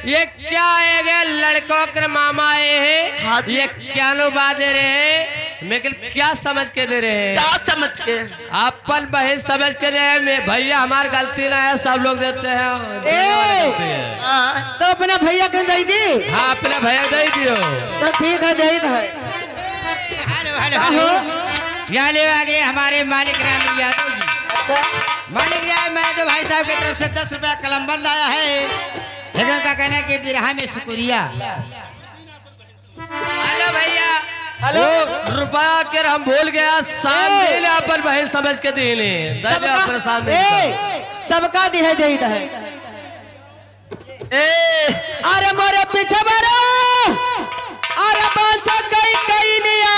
ये क्या है लड़कों के मामा आए हैं। हाँ जी। ये क्या लो बात दे रहे हैं, लेकिन क्या समझ के दे रहे हैं? क्या समझ के? अपन बहन समझ के दे रहे हैं। भैया हमारी गलती ना है, सब लोग देते हैं। तो अपना भैया को दे दी। हाँ अपना भैया दे दियो तो ठीक है, दे दे। यहाँ ले आगे हमारे मालिक राम यादव जी। अच्छा मालिक यादव, मैं तो भाई साहब की तरफ से 10 रुपया कलमबंद आया है, लेकिन उनका कहना है कि बिरहा में शुक्रिया। हेलो भैया। हेलो। रुपया के हम भूल गया, शाम दे ले अपन बहन समझ के दे ले। सबका दिहे दे दे। अरे मोरे पीछे मारो, अरे बस कई कई लिया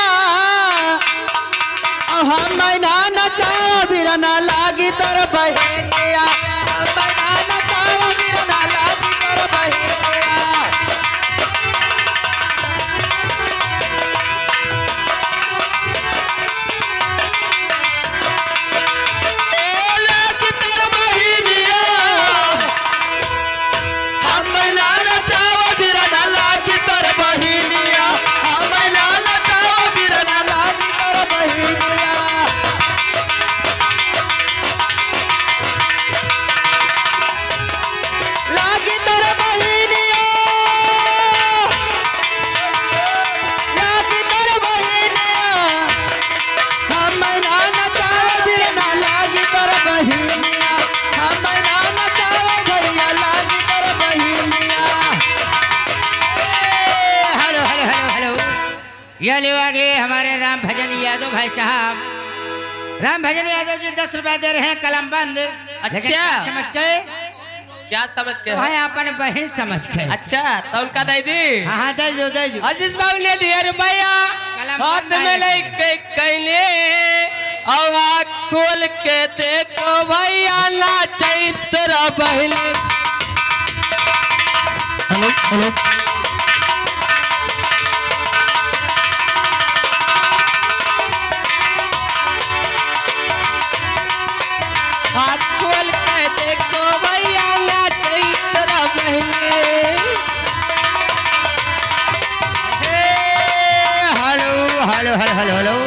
हम मैना नचाओ बिरना लागी तर बहेलिया, मैना नचाओ बिरना लागी तर बहेलिया। लागी तर बहेलिया, हम मैना नचाओ बिरना लागी तर बहेलिया, हम मैना नचाओ बिरना लागी तर बहेलिया। लागी तर बहेलिया, लागी तर बहेलिया, हम मैना नचाओ बिरना लागी तर बहेलिया, हम मैना नचाओ भैया लागी तर बहेलिया। Hello hello hello hello. यह ले आगे हमारे राम भजन यादव भाई साहब। राम भजन यादव जी 10 रुपया दे रहे हैं कलमबंद। लेकिन क्या समझ गए? क्या समझ के? भाई अपन बहन समझ गए। अच्छा तो उनका दे दी। हाँ हाँ, दे दो दे दो। अजीज बाबू ले दिया रुपया, हाथ में लेके कैले और आँख खोल के देखो भैया ना चैत्र बहले। Hello hello. हाथ खोल के देखो भैया ना चैत्र बहले। Hello hello hello hello hello.